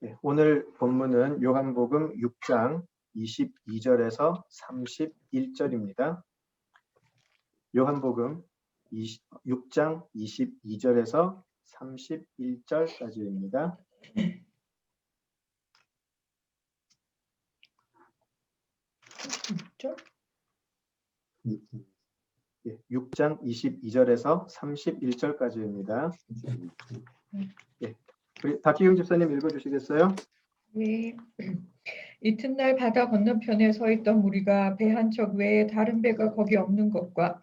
네, 오늘 본문은 요한복음 6장 22절에서 31절입니다. 요한복음 6장 22절에서 31절까지입니다. 예, 6장 22절에서 31절까지입니다. 예, 우리 박희경 집사님 읽어주시겠어요? 네. 이튿날 바다 건너편에 서 있던 무리가 배 한 척 외에 다른 배가 거기 없는 것과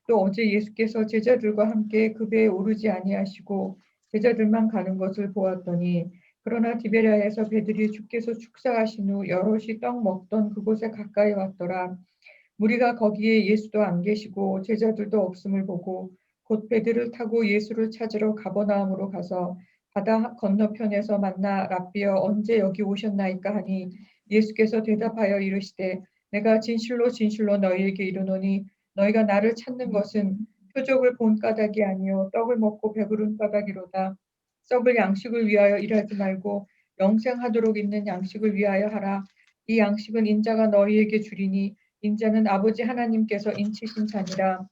또 어제 예수께서 제자들과 함께 그 배에 오르지 아니하시고 제자들만 가는 것을 보았더니, 그러나 디베랴에서 배들이 주께서 축사하신 후 여럿이 떡 먹던 그곳에 가까이 왔더라. 무리가 거기에 예수도 안 계시고 제자들도 없음을 보고 곧 배들을 타고 예수를 찾으러 가버나움으로 가서 바다 건너편에서 만나 랍비여 언제 여기 오셨나이까 하니, 예수께서 대답하여 이르시되 내가 진실로 진실로 너희에게 이르노니 너희가 나를 찾는 것은 표적을 본 까닭이 아니요 떡을 먹고 배부른 까닭이로다. 썩을 양식을 위하여 일하지 말고 영생하도록 있는 양식을 위하여 하라. 이 양식은 인자가 너희에게 주리니 인자는 아버지 하나님께서 인치신 자니라.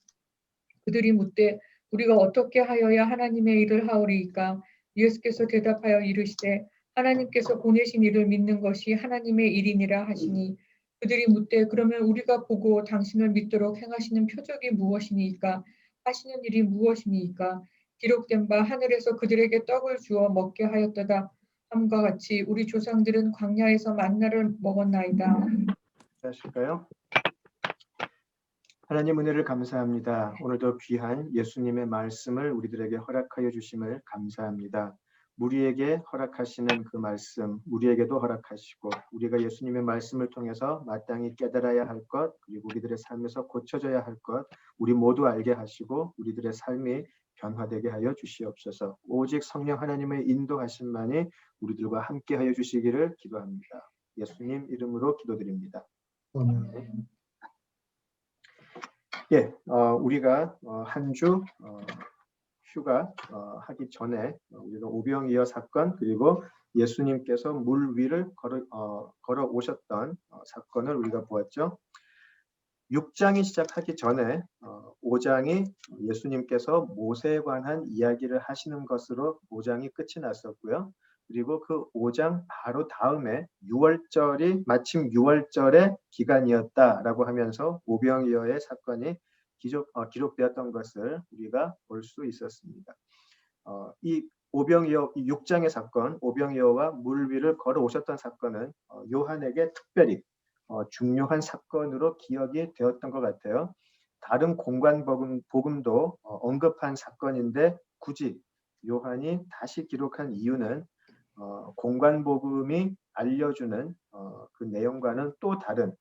그들이 묻되 우리가 어떻게 하여야 하나님의 일을 하오리이까? 예수께서 대답하여 이르시되 하나님께서 보내신 이를 믿는 것이 하나님의 일이니라 하시니, 그들이 묻되 그러면 우리가 보고 당신을 믿도록 행하시는 표적이 무엇이니이까? 하시는 일이 무엇이니이까? 기록된 바 하늘에서 그들에게 떡을 주어 먹게 하였도다 함과 같이 우리 조상들은 광야에서 만나를 먹었나이다. 하실까요? 하나님 은혜를 감사합니다. 오늘도 귀한 예수님의 말씀을 우리들에게 허락하여 주심을 감사합니다. 우리에게 허락하시는 그 말씀, 우리에게도 허락하시고 우리가 예수님의 말씀을 통해서 마땅히 깨달아야 할 것, 그리고 우리들의 삶에서 고쳐져야 할 것, 우리 모두 알게 하시고 우리들의 삶이 변화되게 하여 주시옵소서. 오직 성령 하나님의 인도하심만이 우리들과 함께 하여 주시기를 기도합니다. 예수님 이름으로 기도드립니다. 예, 우리가 한 주 휴가 하기 전에 우리가 오병이어 사건, 그리고 예수님께서 물 위를 걸어 오셨던 사건을 우리가 보았죠. 6장이 시작하기 전에 5장이 예수님께서 모세에 관한 이야기를 하시는 것으로 5장이 끝이 났었고요. 그리고 그 5장 바로 다음에 6월절이 마침 6월절의 기간이었다라고 하면서 오병이어의 사건이 기록되었던 것을 우리가 볼 수 있었습니다. 이 오병이어 6장의 사건, 오병이어와 물 위를 걸어 오셨던 사건은 요한에게 특별히 중요한 사건으로 기억이 되었던 것 같아요. 다른 공관복음도 언급한 사건인데 굳이 요한이 다시 기록한 이유는 공관복음이 알려주는 그 내용과는 또 다른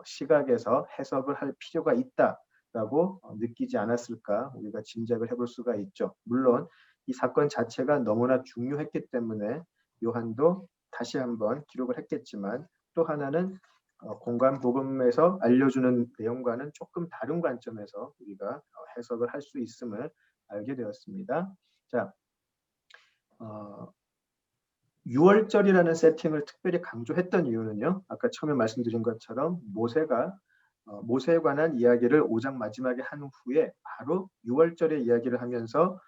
시각에서 해석을 할 필요가 있다라고 느끼지 않았을까 우리가 짐작을 해볼 수가 있죠. 물론 이 사건 자체가 너무나 중요했기 때문에 요한도 다시 한번 기록을 했겠지만, 또 하나는 공관복음에서 알려주는 내용과는 조금 다른 관점에서 우리가 해석을 할 수 있음을 알게 되었습니다. 자, 6월절이라는 세팅을 특별히 강조했던 이유는요. 아까 처음에 말씀드린 것처럼 모세에 관한 이야기를 5장 마지막에 한 후에 바로 6월절의 이야기를 하면서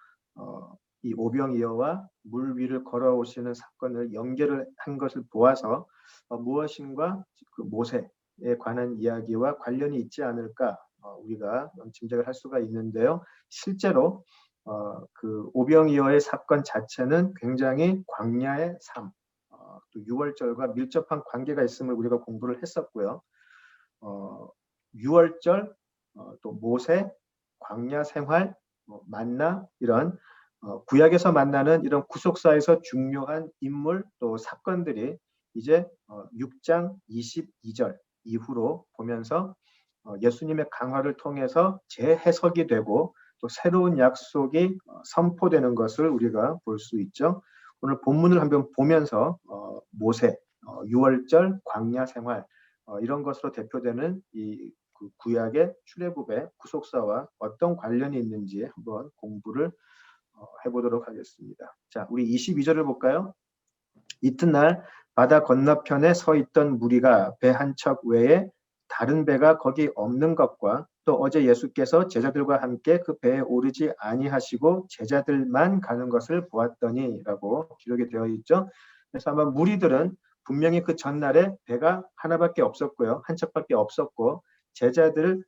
이 오병이어와 물 위를 걸어오시는 사건을 연결을 한 것을 보아서 무엇인가 그 모세에 관한 이야기와 관련이 있지 않을까 우리가 짐작을 할 수가 있는데요. 실제로 그 오병이어의 사건 자체는 굉장히 광야의 삶, 또 6월절과 밀접한 관계가 있음을 우리가 공부를 했었고요. 6월절, 또 모세, 광야 생활, 만나 이런 구약에서 만나는 이런 구속사에서 중요한 인물 또 사건들이 이제 6장 22절 이후로 보면서 예수님의 강화를 통해서 재해석이 되고 또 새로운 약속이 선포되는 것을 우리가 볼 수 있죠. 오늘 본문을 한번 보면서 모세, 6월절, 광야 생활 이런 것으로 대표되는 이 구약의 출애굽의 구속사와 어떤 관련이 있는지 한번 공부를 해보도록 하겠습니다. 자, 우리 22절을 볼까요? 이튿날 바다 건너편에 서 있던 무리가 배 한 척 외에 다른 배가 거기 없는 것과 또 어제 예수께서 제자들과 함께 그 배에 오르지 아니하시고 제자들만 가는 것을 보았더니라고 기록이 되어 있죠. 그래서 아마 무리들은 분명히 그 전날에 배가 하나밖에 없었고요. 한 척밖에 없었고 제자들은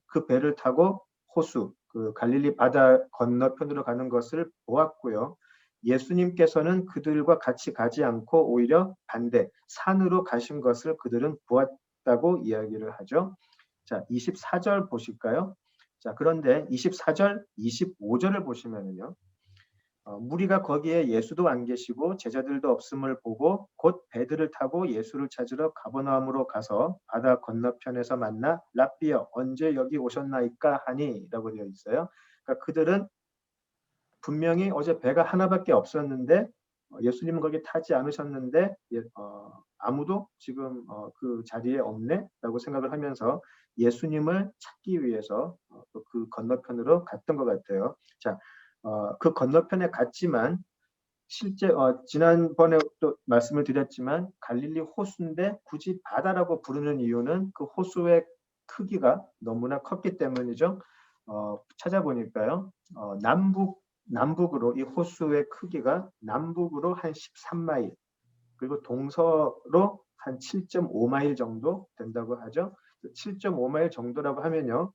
그 배를 타고 호수, 그 갈릴리 바다 건너편으로 가는 것을 보았고요. 예수님께서는 그들과 같이 가지 않고 오히려 반대 산으로 가신 것을 그들은 보았다고 이야기를 하죠. 자, 24절 보실까요? 자, 그런데 24절, 25절을 보시면은요. 무리가 거기에 예수도 안 계시고 제자들도 없음을 보고 곧 배들을 타고 예수를 찾으러 가버나움으로 가서 바다 건너편에서 만나 랍비여 언제 여기 오셨나이까 하니라고 되어 있어요. 그러니까 그들은 분명히 어제 배가 하나밖에 없었는데 예수님은 거기 타지 않으셨는데 아무도 지금 그 자리에 없네라고 생각을 하면서 예수님을 찾기 위해서 그 건너편으로 갔던 것 같아요. 자, 그 건너편에 갔지만 실제 지난번에 또 말씀을 드렸지만 갈릴리 호수인데 굳이 바다라고 부르는 이유는 그 호수의 크기가 너무나 컸기 때문이죠. 찾아보니까요. 남북으로 이 호수의 크기가 남북으로 한 13마일 그리고 동서로 한 7.5마일 정도 된다고 하죠. 7.5마일 정도라고 하면요.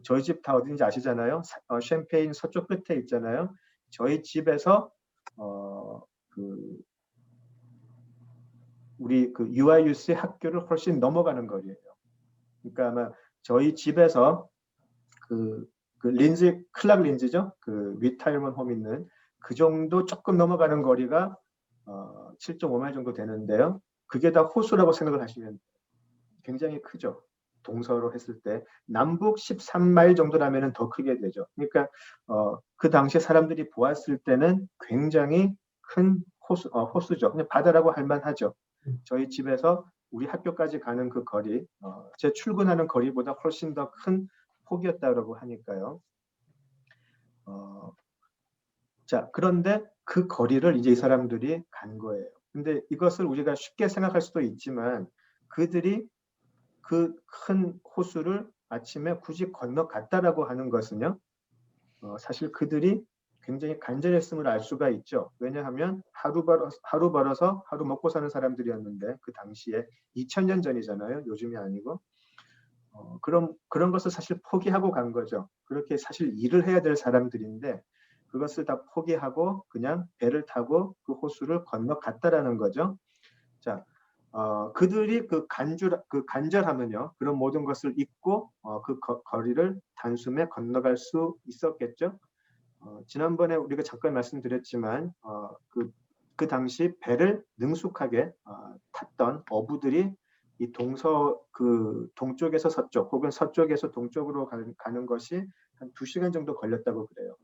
저희 집 다 어딘지 아시잖아요. 샴페인 서쪽 끝에 있잖아요. 저희 집에서 그 우리 그 UIUC 학교를 훨씬 넘어가는 거리예요. 그러니까 아마 저희 집에서 그 린지 클락 린지죠. 그 리타이먼 홈 있는 그 정도 조금 넘어가는 거리가 7.5마일 정도 되는데요. 그게 다 호수라고 생각을 하시면 굉장히 크죠. 동서로 했을 때 남북 13마일 정도라면 더 크게 되죠. 그러니까 그 당시에 사람들이 보았을 때는 굉장히 큰 호수죠. 그냥 바다라고 할 만하죠. 저희 집에서 우리 학교까지 가는 그 거리, 제 출근하는 거리보다 훨씬 더 큰 폭이었다고 하니까요. 자, 그런데 그 거리를 이제 이 사람들이 간 거예요. 근데 이것을 우리가 쉽게 생각할 수도 있지만 그들이 그 큰 호수를 아침에 굳이 건너갔다라고 하는 것은요. 사실 그들이 굉장히 간절했음을 알 수가 있죠. 왜냐하면 하루 벌어서 하루 먹고 사는 사람들이었는데 그 당시에 2000년 전이잖아요. 요즘이 아니고. 그런 것을 사실 포기하고 간 거죠. 그렇게 사실 일을 해야 될 사람들인데 그것을 다 포기하고 그냥 배를 타고 그 호수를 건너갔다라는 거죠. 자, 그들이 그 간절하면요. 그런 모든 것을 잊고 그 거리를 단숨에 건너갈 수 있었겠죠. 지난번에 우리가 잠깐 말씀드렸지만 그 당시 배를 능숙하게 탔던 어부들이 이 동쪽에서 서쪽 혹은 서쪽에서 동쪽으로 가는 것이 한 2시간 정도 걸렸다고 그래요.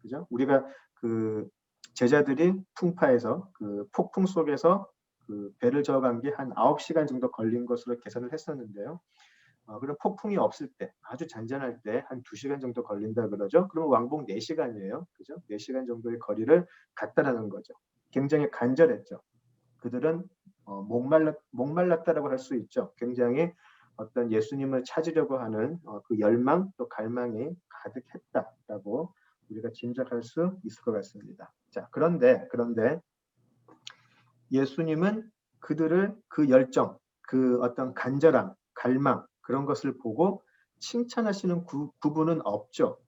그죠? 우리가 그 제자들이 풍파에서 그 폭풍 속에서 그 배를 저어간 게 한 9시간 정도 걸린 것으로 계산을 했었는데요. 그럼 폭풍이 없을 때, 아주 잔잔할 때 한 2시간 정도 걸린다 그러죠. 그러면 왕복 4시간이에요. 그죠? 4시간 정도의 거리를 갔다라는 거죠. 굉장히 간절했죠. 그들은 목말랐다라고 할 수 있죠. 굉장히 어떤 예수님을 찾으려고 하는 그 열망 또 갈망이 가득했다라고 우리가 짐작할 수 있을 것 같습니다. 자, 그런데 예수님은 그들을 그 열정, 그 어떤 간절함, 갈망 그런 것을 보고 칭찬하시는 부분은 없죠.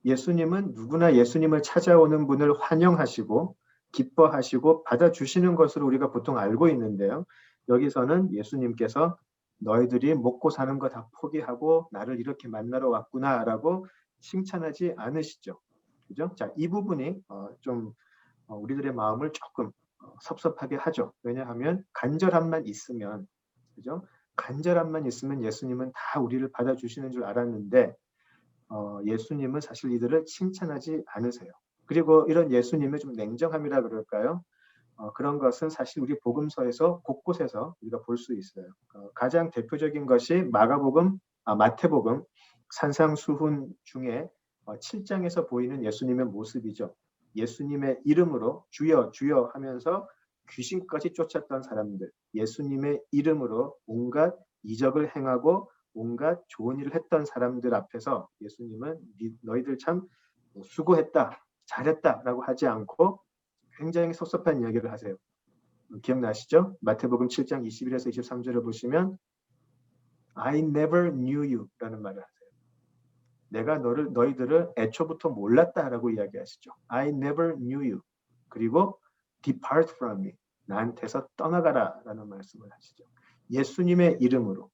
예수님은 누구나 예수님을 찾아오는 분을 환영하시고 기뻐하시고 받아주시는 것으로 우리가 보통 알고 있는데요. 여기서는 예수님께서 너희들이 먹고 사는 거 다 포기하고 나를 이렇게 만나러 왔구나라고 칭찬하지 않으시죠. 그죠? 자, 이 부분이 좀 우리들의 마음을 조금 섭섭하게 하죠. 왜냐하면 간절함만 있으면, 그죠? 간절함만 있으면 예수님은 다 우리를 받아주시는 줄 알았는데 예수님은 사실 이들을 칭찬하지 않으세요. 그리고 이런 예수님의 좀 냉정함이라 그럴까요? 그런 것은 사실 우리 복음서에서 곳곳에서 우리가 볼 수 있어요. 가장 대표적인 것이 마태복음 산상수훈 중에 7장에서 보이는 예수님의 모습이죠. 예수님의 이름으로 주여 주여 하면서 귀신까지 쫓았던 사람들, 예수님의 이름으로 온갖 이적을 행하고 온갖 좋은 일을 했던 사람들 앞에서 예수님은 너희들 참 수고했다, 잘했다라고 하지 않고 굉장히 섭섭한 이야기를 하세요. 기억나시죠? 마태복음 7장 21에서 23절을 보시면 I never knew you라는 말을 하세요. 내가 너희들을 애초부터 몰랐다라고 이야기하시죠. I never knew you. 그리고 depart from me. 나한테서 떠나가라라는 말씀을 하시죠. 예수님의 이름으로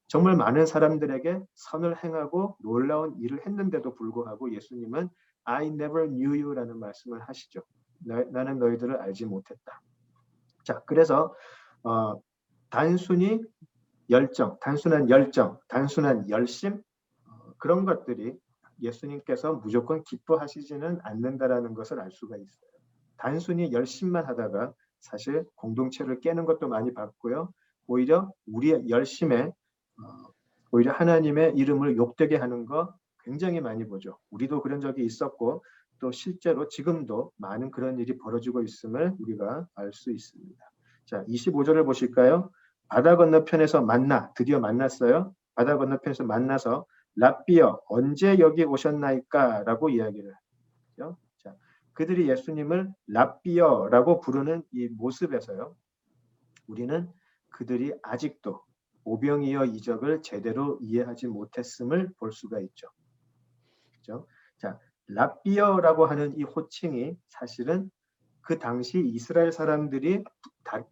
정말 많은 사람들에게 선을 행하고 놀라운 일을 했는데도 불구하고 예수님은 I never knew you라는 말씀을 하시죠. 나는 너희들을 알지 못했다. 자, 그래서 단순한 열정, 단순한 열심 그런 것들이 예수님께서 무조건 기뻐하시지는 않는다라는 것을 알 수가 있어요. 단순히 열심만 하다가 사실 공동체를 깨는 것도 많이 봤고요. 오히려 우리의 열심에 오히려 하나님의 이름을 욕되게 하는 거 굉장히 많이 보죠. 우리도 그런 적이 있었고 또 실제로 지금도 많은 그런 일이 벌어지고 있음을 우리가 알 수 있습니다. 자, 25절을 보실까요? 바다 건너편에서 드디어 만났어요. 바다 건너편에서 만나서 랍비여 언제 여기 오셨나이까? 라고 이야기를 하죠. 자, 그들이 예수님을 랍비여라고 부르는 이 모습에서요. 우리는 그들이 아직도 오병이어 이적을 제대로 이해하지 못했음을 볼 수가 있죠. 그렇죠? 자, 랍비어라고 하는 이 호칭이 사실은 그 당시 이스라엘 사람들이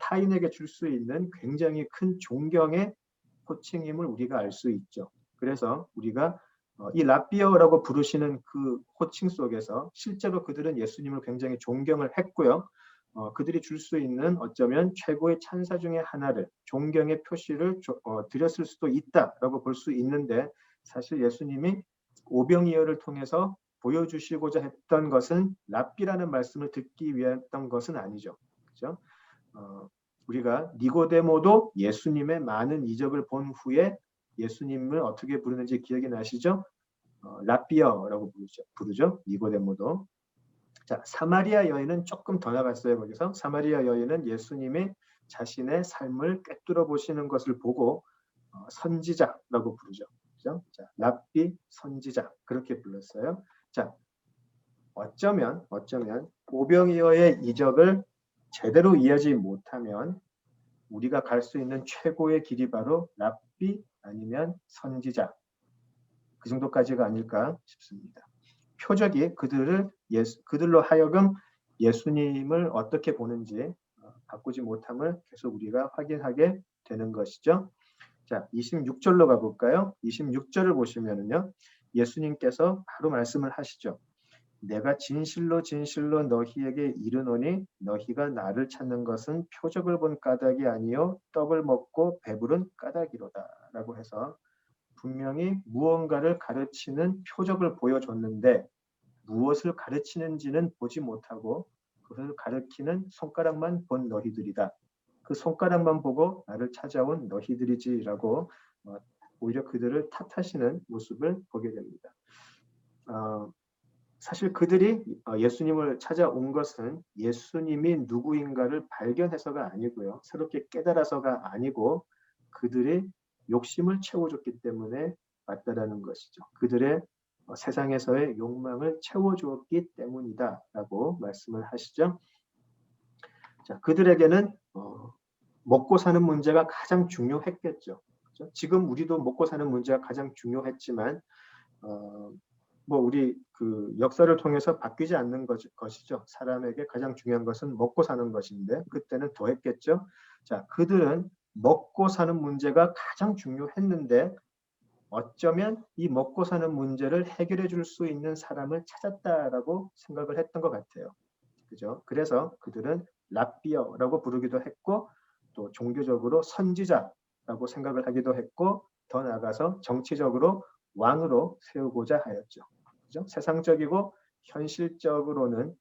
타인에게 줄 수 있는 굉장히 큰 존경의 호칭임을 우리가 알 수 있죠. 그래서 우리가 이 랍비어라고 부르시는 그 호칭 속에서 실제로 그들은 예수님을 굉장히 존경을 했고요. 그들이 줄 수 있는 어쩌면 최고의 찬사 중에 하나를 존경의 표시를 드렸을 수도 있다라고 볼 수 있는데 사실 예수님이 오병이어를 통해서 보여주시고자 했던 것은 랍비라는 말씀을 듣기 위했던 것은 아니죠. 그렇죠? 우리가 니고데모도 예수님의 많은 이적을 본 후에 예수님을 어떻게 부르는지 기억이 나시죠? 랍비어라고 부르죠. 니고데모도. 자, 사마리아 여인은 조금 더 나갔어요. 거기서 사마리아 여인은 예수님이 자신의 삶을 꿰뚫어 보시는 것을 보고 선지자라고 부르죠. 그렇죠? 자, 랍비 선지자 그렇게 불렀어요. 자, 어쩌면 오병이어의 이적을 제대로 이해하지 못하면 우리가 갈 수 있는 최고의 길이 바로 랍비 아니면 선지자 그 정도까지가 아닐까 싶습니다. 표적이 그들로 하여금 예수님을 어떻게 보는지 바꾸지 못함을 계속 우리가 확인하게 되는 것이죠. 자, 26절로 가볼까요? 26절을 보시면은요, 예수님께서 바로 말씀을 하시죠. 내가 진실로 너희에게 이르노니 너희가 나를 찾는 것은 표적을 본 까닭이 아니요 떡을 먹고 배부른 까닭이로다 라고 해서 분명히 무언가를 가르치는 표적을 보여줬는데 무엇을 가르치는지는 보지 못하고 그것을 가르치는 손가락만 본 너희들이다. 그 손가락만 보고 나를 찾아온 너희들이지라고 오히려 그들을 탓하시는 모습을 보게 됩니다. 사실 그들이 예수님을 찾아온 것은 예수님이 누구인가를 발견해서가 아니고요. 새롭게 깨달아서가 아니고 그들이 욕심을 채워줬기 때문에 왔다라는 것이죠. 그들의 세상에서의 욕망을 채워주었기 때문이다라고 말씀을 하시죠. 자, 그들에게는 먹고 사는 문제가 가장 중요했겠죠. 그렇죠? 지금 우리도 먹고 사는 문제가 가장 중요했지만 우리 그 역사를 통해서 바뀌지 않는 것이죠. 사람에게 가장 중요한 것은 먹고 사는 것인데 그때는 더 했겠죠. 자, 그들은 먹고 사는 문제가 가장 중요했는데 어쩌면 이 먹고 사는 문제를 해결해 줄 수 있는 사람을 찾았다라고 생각을 했던 것 같아요. 그죠? 그래서 그들은 랍비어라고 부르기도 했고 또 종교적으로 선지자라고 생각을 하기도 했고 더 나아가서 정치적으로 왕으로 세우고자 하였죠. 그죠? 세상적이고 현실적으로는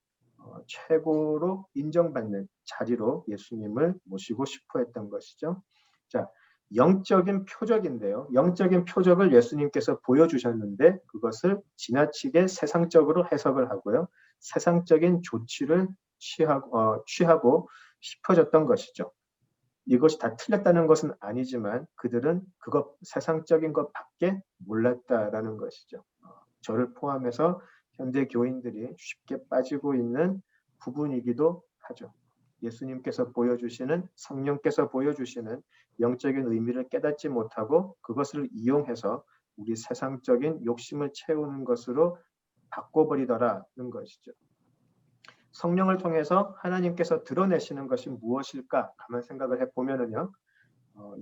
최고로 인정받는 자리로 예수님을 모시고 싶어 했던 것이죠. 자, 영적인 표적인데요. 영적인 표적을 예수님께서 보여주셨는데 그것을 지나치게 세상적으로 해석을 하고요. 세상적인 조치를 취하고 싶어졌던 것이죠. 이것이 다 틀렸다는 것은 아니지만 그들은 그것 세상적인 것밖에 몰랐다라는 것이죠. 저를 포함해서 현대 교인들이 쉽게 빠지고 있는 부분이기도 하죠. 예수님께서 보여주시는 성령께서 보여주시는 영적인 의미를 깨닫지 못하고 그것을 이용해서 우리 세상적인 욕심을 채우는 것으로 바꿔버리더라는 것이죠. 성령을 통해서 하나님께서 드러내시는 것이 무엇일까? 가만 생각을 해보면은요.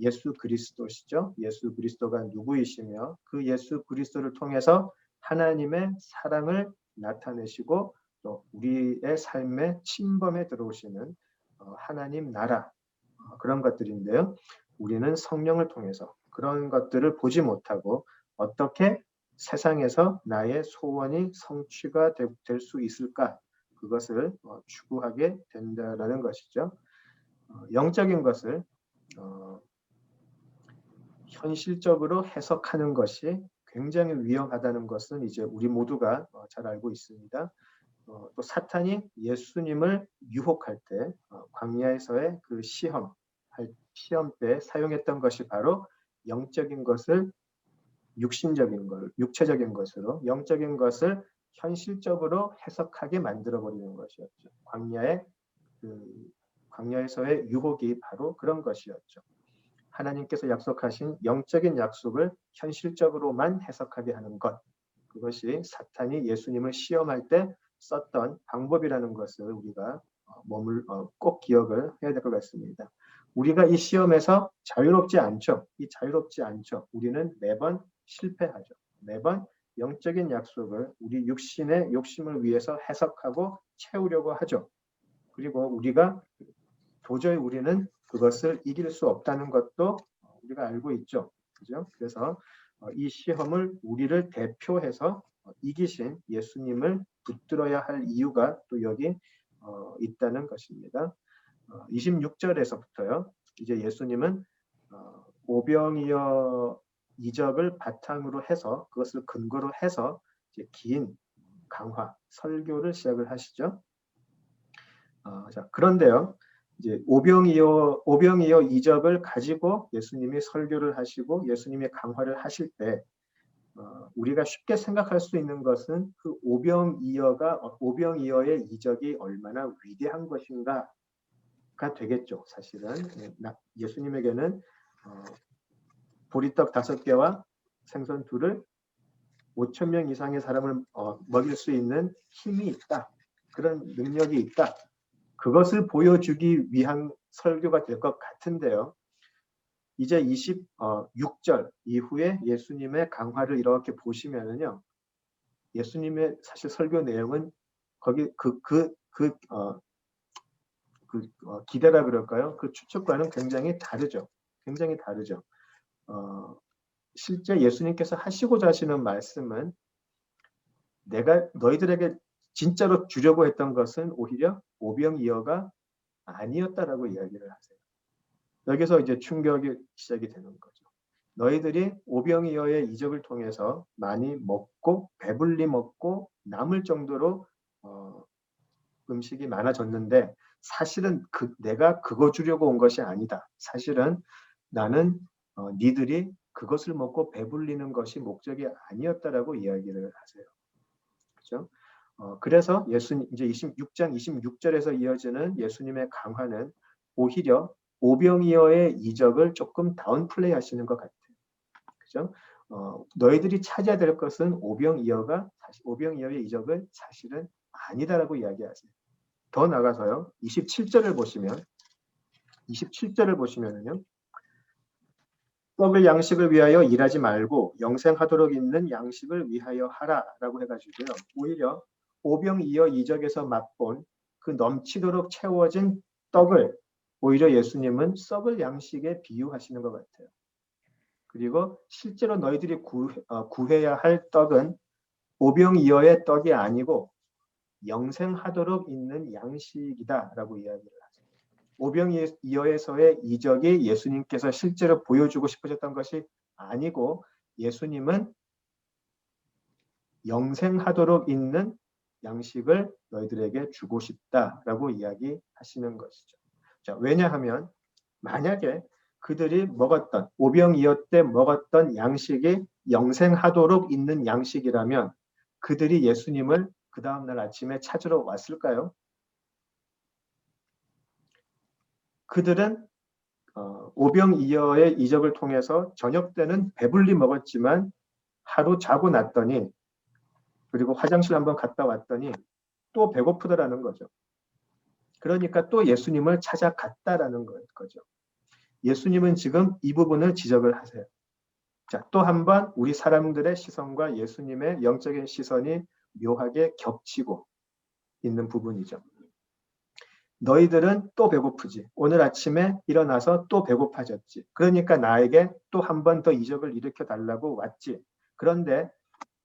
예수 그리스도시죠. 예수 그리스도가 누구이시며 그 예수 그리스도를 통해서 하나님의 사랑을 나타내시고 또 우리의 삶의 침범에 들어오시는 하나님 나라 그런 것들인데요. 우리는 성령을 통해서 그런 것들을 보지 못하고 어떻게 세상에서 나의 소원이 성취가 될 수 있을까? 그것을 추구하게 된다라는 것이죠. 영적인 것을 현실적으로 해석하는 것이 굉장히 위험하다는 것은 이제 우리 모두가 잘 알고 있습니다. 또 사탄이 예수님을 유혹할 때 광야에서의 그 시험 때 사용했던 것이 바로 영적인 것을 육체적인 것으로 영적인 것을 현실적으로 해석하게 만들어 버리는 것이었죠. 광야에서의 유혹이 바로 그런 것이었죠. 하나님께서 약속하신 영적인 약속을 현실적으로만 해석하게 하는 것. 그것이 사탄이 예수님을 시험할 때 썼던 방법이라는 것을 우리가 꼭 기억을 해야 될 것 같습니다. 우리가 이 시험에서 자유롭지 않죠. 우리는 매번 실패하죠. 매번 영적인 약속을 우리 육신의 욕심을 위해서 해석하고 채우려고 하죠. 그리고 도저히 우리는 그것을 이길 수 없다는 것도 우리가 알고 있죠. 그죠? 그래서 이 시험을 우리를 대표해서 이기신 예수님을 붙들어야 할 이유가 또 여기 있다는 것입니다. 26절에서부터요. 이제 예수님은 오병이어 이적을 바탕으로 해서 그것을 근거로 해서 이제 긴 강화 설교를 시작을 하시죠. 자, 그런데요. 이제 오병이어 이적을 가지고 예수님이 설교를 하시고 예수님이 강화를 하실 때 우리가 쉽게 생각할 수 있는 것은 그 오병이어의 이적이 얼마나 위대한 것인가가 되겠죠. 사실은 예수님에게는 보리떡 5개와 생선 2를 5천 명 이상의 사람을 먹일 수 있는 힘이 있다. 그런 능력이 있다. 그것을 보여주기 위한 설교가 될 것 같은데요. 이제 26절 이후에 예수님의 강화를 이렇게 보시면은요. 예수님의 사실 설교 내용은 거기 기대라 그럴까요? 그 추측과는 굉장히 다르죠. 실제 예수님께서 하시고자 하시는 말씀은 내가 너희들에게 진짜로 주려고 했던 것은 오히려 오병이어가 아니었다라고 이야기를 하세요. 여기서 이제 충격이 시작이 되는 거죠. 너희들이 오병이어의 이적을 통해서 많이 먹고 배불리 먹고 남을 정도로 음식이 많아졌는데 사실은 내가 그거 주려고 온 것이 아니다. 사실은 나는 니들이 그것을 먹고 배불리는 것이 목적이 아니었다라고 이야기를 하세요. 그렇죠? 그래서 이제 26장 26절에서 이어지는 예수님의 강화는 오히려 오병이어의 이적을 조금 다운플레이 하시는 것 같아요. 그죠? 너희들이 찾아야 될 것은 오병이어의 이적은 사실은 아니다라고 이야기하세요. 더 나가서요. 27절을 보시면은요. 썩을 양식을 위하여 일하지 말고 영생하도록 있는 양식을 위하여 하라라고 해가지고요. 오히려 오병이어 이적에서 맛본 그 넘치도록 채워진 떡을 오히려 예수님은 썩을 양식에 비유하시는 것 같아요. 그리고 실제로 너희들이 구해야 할 떡은 오병이어의 떡이 아니고 영생하도록 있는 양식이다라고 이야기를 하세요. 오병이어에서의 이적이 예수님께서 실제로 보여주고 싶으셨던 것이 아니고 예수님은 영생하도록 있는 양식을 너희들에게 주고 싶다라고 이야기하시는 것이죠. 자, 왜냐하면 만약에 그들이 먹었던 오병이어 때 먹었던 양식이 영생하도록 있는 양식이라면 그들이 예수님을 그 다음날 아침에 찾으러 왔을까요? 그들은 오병이어의 이적을 통해서 저녁 때는 배불리 먹었지만 하루 자고 났더니 그리고 화장실 한번 갔다 왔더니 또 배고프더라는 거죠. 그러니까 또 예수님을 찾아갔다라는 거죠. 예수님은 지금 이 부분을 지적을 하세요. 자, 또 한 번 우리 사람들의 시선과 예수님의 영적인 시선이 묘하게 겹치고 있는 부분이죠. 너희들은 또 배고프지. 오늘 아침에 일어나서 또 배고파졌지. 그러니까 나에게 또 한 번 더 이적을 일으켜 달라고 왔지. 그런데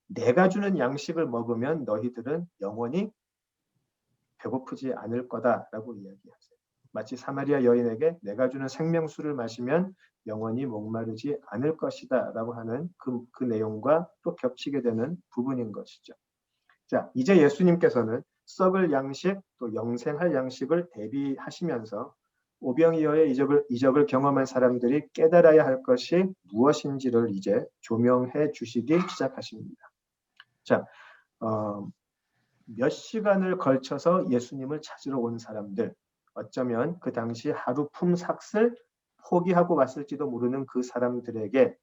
내가 주는 양식을 먹으면 너희들은 영원히 배고프지 않을 거다라고 이야기하세요. 마치 사마리아 여인에게 내가 주는 생명수를 마시면 영원히 목마르지 않을 것이다 라고 하는 그 내용과 또 겹치게 되는 부분인 것이죠. 자, 이제 예수님께서는 썩을 양식 또 영생할 양식을 대비하시면서 오병이어의 이적을 경험한 사람들이 깨달아야 할 것이 무엇인지를 이제 조명해 주시기 시작하십니다. 자, 몇 시간을 걸쳐서 예수님을 찾으러 온 사람들, 어쩌면 그 당시 하루 품삯을 포기하고 왔을지도 모르는 그 사람들에게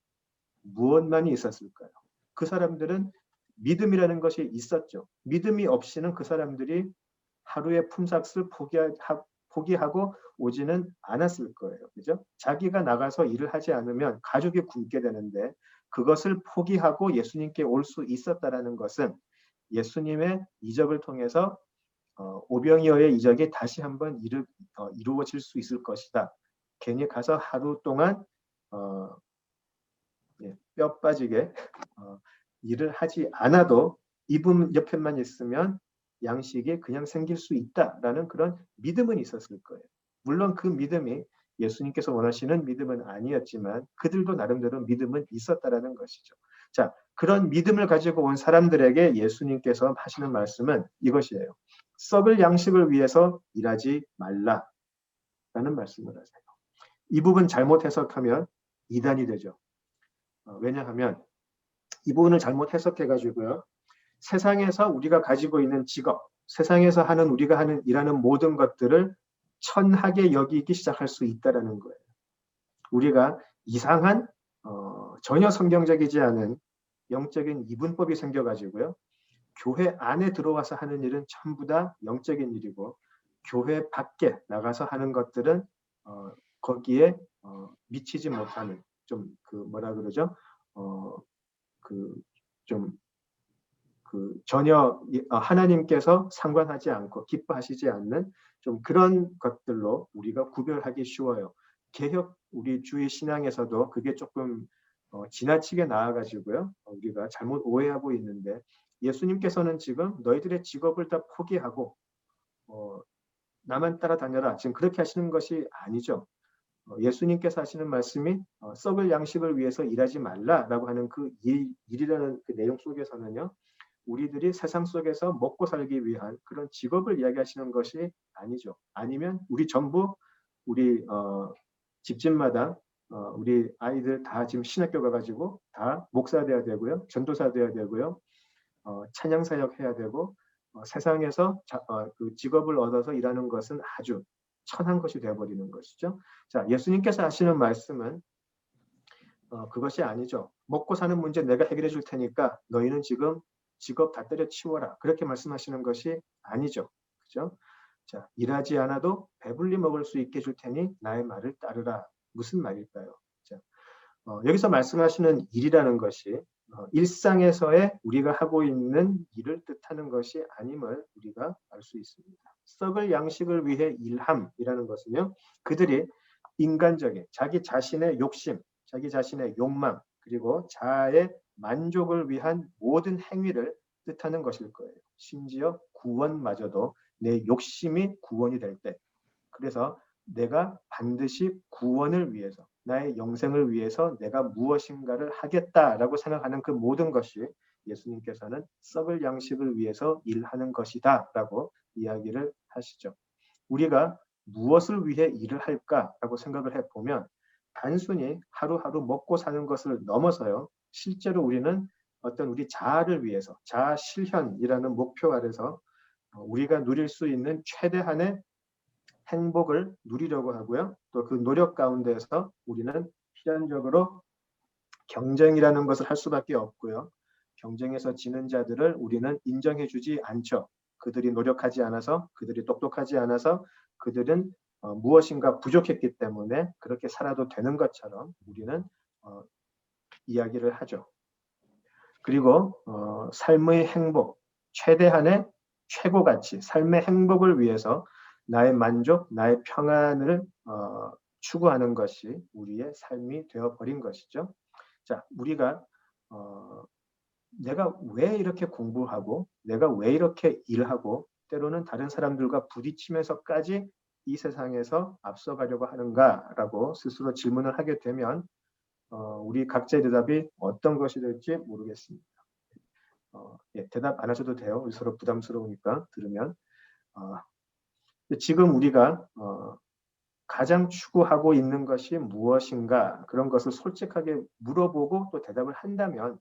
무엇만이 있었을까요? 그 사람들은 믿음이라는 것이 있었죠. 믿음이 없이는 그 사람들이 하루의 품삯을 포기하고 오지는 않았을 거예요. 그죠? 자기가 나가서 일을 하지 않으면 가족이 굶게 되는데 그것을 포기하고 예수님께 올 수 있었다라는 것은 예수님의 이적을 통해서 오병이어의 이적이 다시 한번 이루어질 수 있을 것이다. 괜히 가서 하루 동안 뼈 빠지게 일을 하지 않아도 이분 옆에만 있으면 양식이 그냥 생길 수 있다라는 그런 믿음은 있었을 거예요. 물론 그 믿음이 예수님께서 원하시는 믿음은 아니었지만 그들도 나름대로 믿음은 있었다라는 것이죠. 자, 그런 믿음을 가지고 온 사람들에게 예수님께서 하시는 말씀은 이것이에요. 썩을 양식을 위해서 일하지 말라라는 말씀을 하세요. 이 부분 잘못 해석하면 이단이 되죠. 왜냐하면 이 부분을 잘못 해석해가지고요. 세상에서 우리가 가지고 있는 직업, 세상에서 우리가 일하는 모든 것들을 천하게 여기기 시작할 수 있다라는 거예요. 우리가 이상한 전혀 성경적이지 않은 영적인 이분법이 생겨가지고요. 교회 안에 들어와서 하는 일은 전부 다 영적인 일이고 교회 밖에 나가서 하는 것들은 거기에 미치지 못하는 좀 뭐라 그러죠? 전혀 하나님께서 상관하지 않고 기뻐하시지 않는 좀 그런 것들로 우리가 구별하기 쉬워요. 우리 주의 신앙에서도 그게 조금 지나치게 나아가지고요. 우리가 잘못 오해하고 있는데 예수님께서는 지금 너희들의 직업을 다 포기하고 나만 따라다녀라. 지금 그렇게 하시는 것이 아니죠. 예수님께서 하시는 말씀이 썩을 양식을 위해서 일하지 말라라고 하는 그 일이라는 그 내용 속에서는요. 우리들이 세상 속에서 먹고 살기 위한 그런 직업을 이야기하시는 것이 아니죠. 아니면 우리 전부 우리 집집마다 우리 아이들 다 지금 신학교 가가지고 다 목사 돼야 되고요. 전도사 돼야 되고요. 찬양사역 해야 되고 세상에서 그 직업을 얻어서 일하는 것은 아주 천한 것이 되어버리는 것이죠. 자, 예수님께서 하시는 말씀은 그것이 아니죠. 먹고 사는 문제 내가 해결해 줄 테니까 너희는 지금 직업 다 때려치워라. 그렇게 말씀하시는 것이 아니죠. 그죠? 자, 일하지 않아도 배불리 먹을 수 있게 줄 테니 나의 말을 따르라. 무슨 말일까요? 자, 여기서 말씀하시는 일이라는 것이 일상에서의 우리가 하고 있는 일을 뜻하는 것이 아님을 우리가 알 수 있습니다. 썩을 양식을 위해 일함이라는 것은요. 그들이 인간적인 자기 자신의 욕심, 자기 자신의 욕망, 그리고 자아의 만족을 위한 모든 행위를 뜻하는 것일 거예요. 심지어 구원마저도 내 욕심이 구원이 될 때. 그래서 내가 반드시 구원을 위해서, 나의 영생을 위해서 내가 무엇인가를 하겠다라고 생각하는 그 모든 것이 예수님께서는 썩을 양식을 위해서 일하는 것이다라고 이야기를 하시죠. 우리가 무엇을 위해 일을 할까라고 생각을 해보면 단순히 하루하루 먹고 사는 것을 넘어서요. 실제로 우리는 어떤 우리 자아를 위해서, 자아 실현이라는 목표 아래서 우리가 누릴 수 있는 최대한의 행복을 누리려고 하고요. 또 그 노력 가운데서 우리는 필연적으로 경쟁이라는 것을 할 수밖에 없고요. 경쟁에서 지는 자들을 우리는 인정해주지 않죠. 그들이 노력하지 않아서, 그들이 똑똑하지 않아서, 그들은 무엇인가 부족했기 때문에 그렇게 살아도 되는 것처럼 우리는 이야기를 하죠. 그리고 삶의 행복, 최대한의 최고 가치, 삶의 행복을 위해서 나의 만족, 나의 평안을 추구하는 것이 우리의 삶이 되어버린 것이죠. 자, 우리가 내가 왜 이렇게 공부하고 내가 왜 이렇게 일하고 때로는 다른 사람들과 부딪히면서까지 이 세상에서 앞서가려고 하는가라고 스스로 질문을 하게 되면 우리 각자의 대답이 어떤 것이 될지 모르겠습니다. 대답 안 하셔도 돼요. 서로 부담스러우니까 들으면. 지금 우리가 가장 추구하고 있는 것이 무엇인가 그런 것을 솔직하게 물어보고 또 대답을 한다면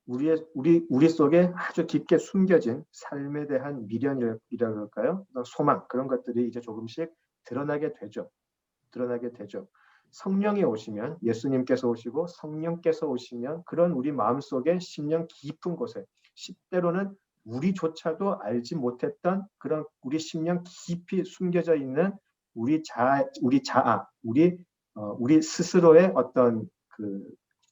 우리 속에 아주 깊게 숨겨진 삶에 대한 미련이라 그럴까요? 소망 그런 것들이 이제 조금씩 드러나게 되죠. 성령이 오시면 예수님께서 오시고 성령께서 오시면 그런 우리 마음속에 심령 깊은 곳에 때로는 우리조차도 알지 못했던 그런 우리 심령 깊이 숨겨져 있는 우리 자아, 우리 스스로의 어떤 그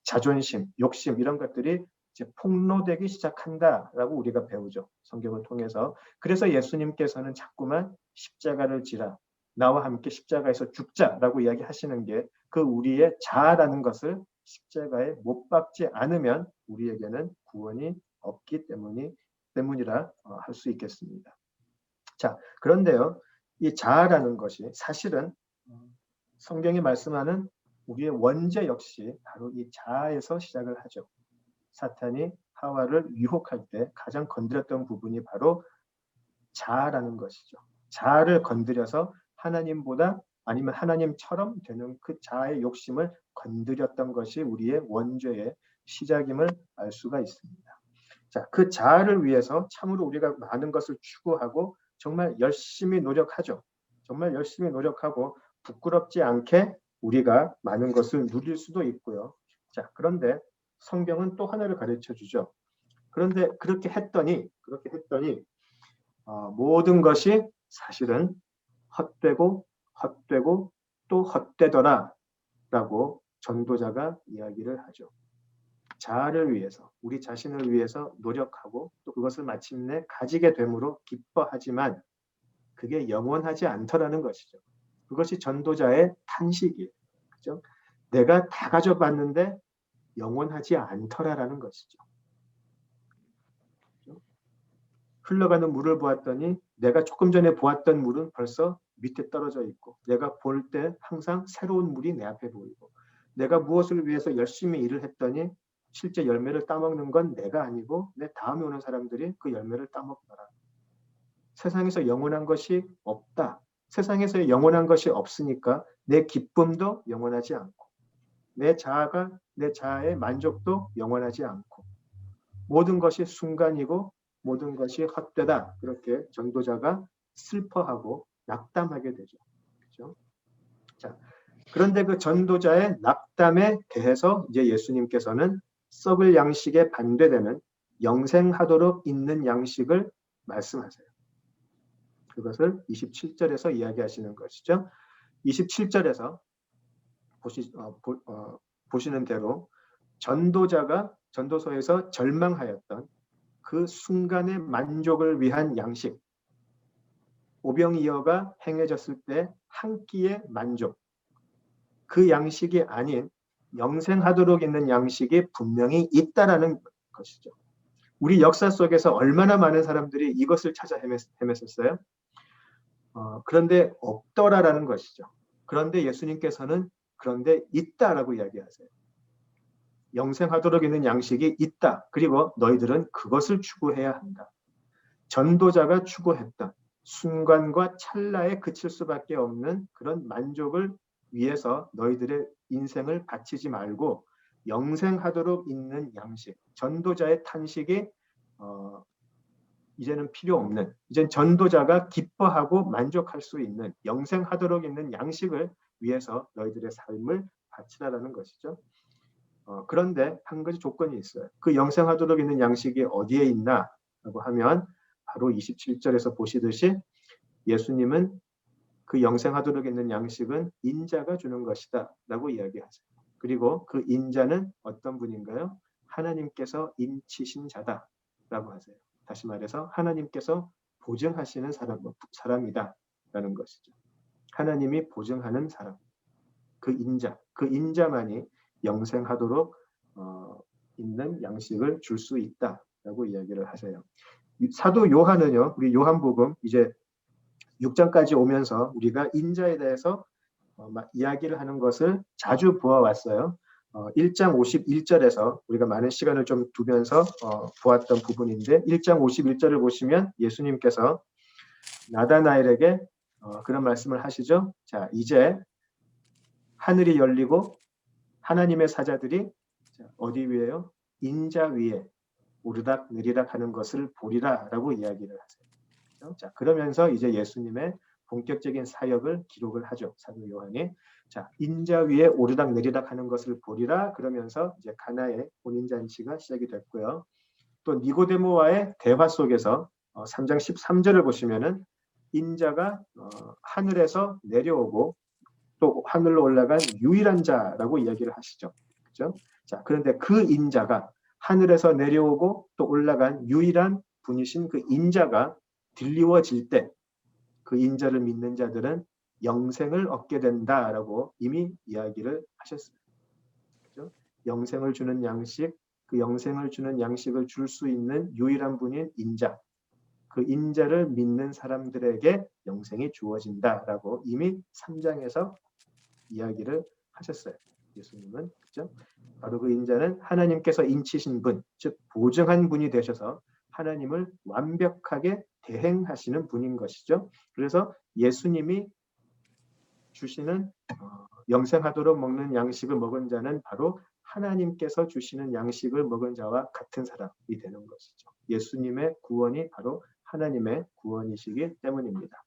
자존심, 욕심 이런 것들이 이제 폭로되기 시작한다라고 우리가 배우죠. 성경을 통해서. 그래서 예수님께서는 자꾸만 십자가를 지라 나와 함께 십자가에서 죽자라고 이야기하시는 게 그 우리의 자아라는 것을 십자가에 못 박지 않으면 우리에게는 구원이 없기 때문이라 할 수 있겠습니다. 자, 그런데요. 이 자아라는 것이 사실은 성경이 말씀하는 우리의 원죄 역시 바로 이 자아에서 시작을 하죠. 사탄이 하와를 유혹할 때 가장 건드렸던 부분이 바로 자아라는 것이죠. 자아를 건드려서 하나님보다 아니면 하나님처럼 되는 그 자아의 욕심을 건드렸던 것이 우리의 원죄의 시작임을 알 수가 있습니다. 자, 그 자아를 위해서 참으로 우리가 많은 것을 추구하고 정말 열심히 노력하죠. 정말 열심히 노력하고 부끄럽지 않게 우리가 많은 것을 누릴 수도 있고요. 자, 그런데 성경은 또 하나를 가르쳐 주죠. 그런데 그렇게 했더니 모든 것이 사실은 헛되고 또 헛되더라라고 전도자가 이야기를 하죠. 자아를 위해서, 우리 자신을 위해서 노력하고 또 그것을 마침내 가지게 됨으로 기뻐하지만 그게 영원하지 않더라는 것이죠. 그것이 전도자의 탄식이에요. 그죠? 내가 다 가져봤는데 영원하지 않더라라는 것이죠. 흘러가는 물을 보았더니 내가 조금 전에 보았던 물은 벌써 밑에 떨어져 있고 내가 볼 때 항상 새로운 물이 내 앞에 보이고 내가 무엇을 위해서 열심히 일을 했더니 실제 열매를 따먹는 건 내가 아니고 내 다음에 오는 사람들이 그 열매를 따먹더라. 세상에서 영원한 것이 없다. 세상에서 영원한 것이 없으니까 내 기쁨도 영원하지 않고 내 자아의 만족도 영원하지 않고 모든 것이 순간이고 모든 것이 헛되다. 그렇게 전도자가 슬퍼하고 낙담하게 되죠. 그렇죠? 자, 그런데 그 전도자의 낙담에 대해서 이제 예수님께서는 썩을 양식에 반대되는 영생하도록 있는 양식을 말씀하세요. 그것을 27절에서 이야기하시는 것이죠. 27절에서 보시는 대로 전도자가 전도서에서 절망하였던 그 순간의 만족을 위한 양식, 오병이어가 행해졌을 때 한 끼의 만족, 그 양식이 아닌 영생하도록 있는 양식이 분명히 있다라는 것이죠. 우리 역사 속에서 얼마나 많은 사람들이 이것을 찾아 헤맸었어요? 그런데 없더라라는 것이죠. 그런데 예수님께서는 그런데 있다라고 이야기하세요. 영생하도록 있는 양식이 있다. 그리고 너희들은 그것을 추구해야 한다. 전도자가 추구했던 순간과 찰나에 그칠 수밖에 없는 그런 만족을 위해서 너희들의 인생을 바치지 말고 영생하도록 있는 양식, 전도자의 탄식이 이제는 필요 없는, 이젠 전도자가 기뻐하고 만족할 수 있는 영생하도록 있는 양식을 위해서 너희들의 삶을 바치라라는 것이죠. 그런데 한 가지 조건이 있어요. 그 영생하도록 있는 양식이 어디에 있나라고 하면 바로 27절에서 보시듯이 예수님은 그 영생하도록 있는 양식은 인자가 주는 것이다 라고 이야기하세요. 그리고 그 인자는 어떤 분인가요? 하나님께서 인치신 자다라고 하세요. 다시 말해서 하나님께서 보증하시는 사람이다 라는 것이죠. 하나님이 보증하는 사람, 그 인자만이 영생하도록 있는 양식을 줄 수 있다라고 이야기를 하세요. 사도 요한은요, 우리 요한복음 이제 6장까지 오면서 우리가 인자에 대해서 이야기를 하는 것을 자주 보아왔어요. 1장 51절에서 우리가 많은 시간을 좀 두면서 보았던 부분인데 1장 51절을 보시면 예수님께서 나다나엘에게 그런 말씀을 하시죠. 자, 이제 하늘이 열리고 하나님의 사자들이 어디 위에요? 인자 위에 오르락 내리락 하는 것을 보리라라고 이야기를 하세요. 자, 그러면서 이제 예수님의 본격적인 사역을 기록을 하죠. 사도 요한이. 자, 인자 위에 오르락 내리락 하는 것을 보리라 그러면서 이제 가나의 혼인 잔치가 시작이 됐고요. 또 니고데모와의 대화 속에서 3장 13절을 보시면은 인자가 하늘에서 내려오고 또 하늘로 올라간 유일한 자라고 이야기를 하시죠. 그렇죠? 자, 그런데 그 인자가 하늘에서 내려오고 또 올라간 유일한 분이신 그 인자가 들리워질 때 그 인자를 믿는 자들은 영생을 얻게 된다라고 이미 이야기를 하셨어요. 그렇죠? 영생을 주는 양식, 그 영생을 주는 양식을 줄 수 있는 유일한 분인 인자, 그 인자를 믿는 사람들에게 영생이 주어진다라고 이미 3장에서 이야기를 하셨어요. 예수님은. 그렇죠? 바로 그 인자는 하나님께서 인치신 분, 즉 보증한 분이 되셔서 하나님을 완벽하게 대행하시는 분인 것이죠. 그래서 예수님이 주시는 영생하도록 먹는 양식을 먹은 자는 바로 하나님께서 주시는 양식을 먹은 자와 같은 사람이 되는 것이죠. 예수님의 구원이 바로 하나님의 구원이시기 때문입니다.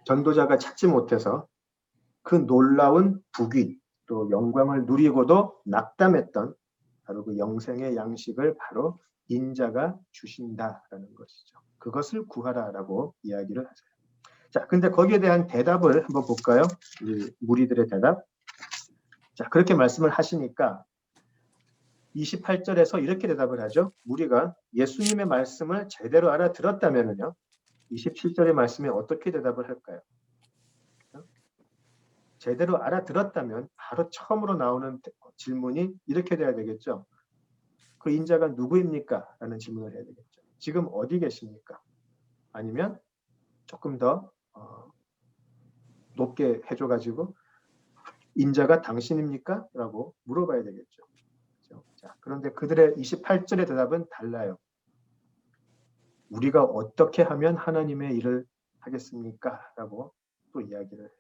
전도자가 찾지 못해서 그 놀라운 부귀 또 영광을 누리고도 낙담했던 바로 그 영생의 양식을 바로 인자가 주신다라는 것이죠. 그것을 구하라라고 이야기를 하세요. 자, 근데 거기에 대한 대답을 한번 볼까요? 우리 무리들의 대답. 자, 그렇게 말씀을 하시니까 28절에서 이렇게 대답을 하죠. 무리가 예수님의 말씀을 제대로 알아들었다면요. 27절의 말씀에 어떻게 대답을 할까요? 제대로 알아들었다면 바로 처음으로 나오는 질문이 이렇게 돼야 되겠죠. 그 인자가 누구입니까? 라는 질문을 해야 되겠죠. 지금 어디 계십니까? 아니면 조금 더 높게 해줘가지고 인자가 당신입니까? 라고 물어봐야 되겠죠. 그렇죠? 자, 그런데 그들의 28절의 대답은 달라요. 우리가 어떻게 하면 하나님의 일을 하겠습니까? 라고 또 이야기를 해요.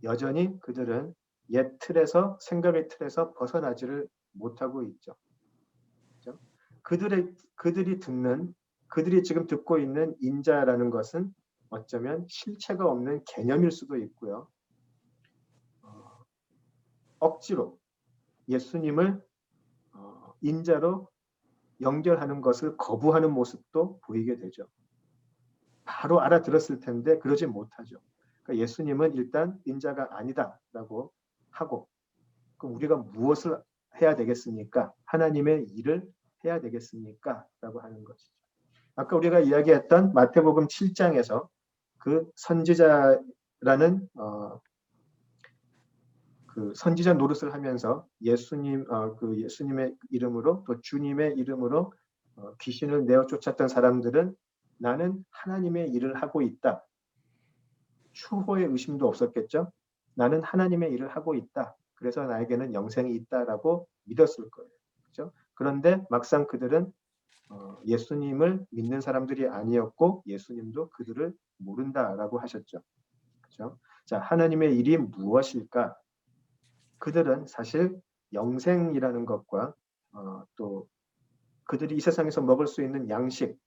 여전히 그들은 옛 틀에서 생각의 틀에서 벗어나지를 못하고 있죠. 그렇죠? 그들이 지금 듣고 있는 인자라는 것은 어쩌면 실체가 없는 개념일 수도 있고요. 억지로 예수님을 인자로 연결하는 것을 거부하는 모습도 보이게 되죠. 바로 알아들었을 텐데 그러지 못하죠. 그러니까 예수님은 일단 인자가 아니다라고 하고 그럼 우리가 무엇을 해야 되겠습니까? 하나님의 일을 해야 되겠습니까? 라고 하는 것이죠. 아까 우리가 이야기했던 마태복음 7장에서 그 선지자라는 그 선지자 노릇을 하면서 예수님의 이름으로 또 주님의 이름으로 귀신을 내어 쫓았던 사람들은 나는 하나님의 일을 하고 있다. 추호의 의심도 없었겠죠. 나는 하나님의 일을 하고 있다. 그래서 나에게는 영생이 있다라고 믿었을 거예요. 그렇죠? 그런데 막상 그들은 예수님을 믿는 사람들이 아니었고 예수님도 그들을 모른다라고 하셨죠. 그렇죠? 자, 하나님의 일이 무엇일까? 그들은 사실 영생이라는 것과 또 그들이 이 세상에서 먹을 수 있는 양식,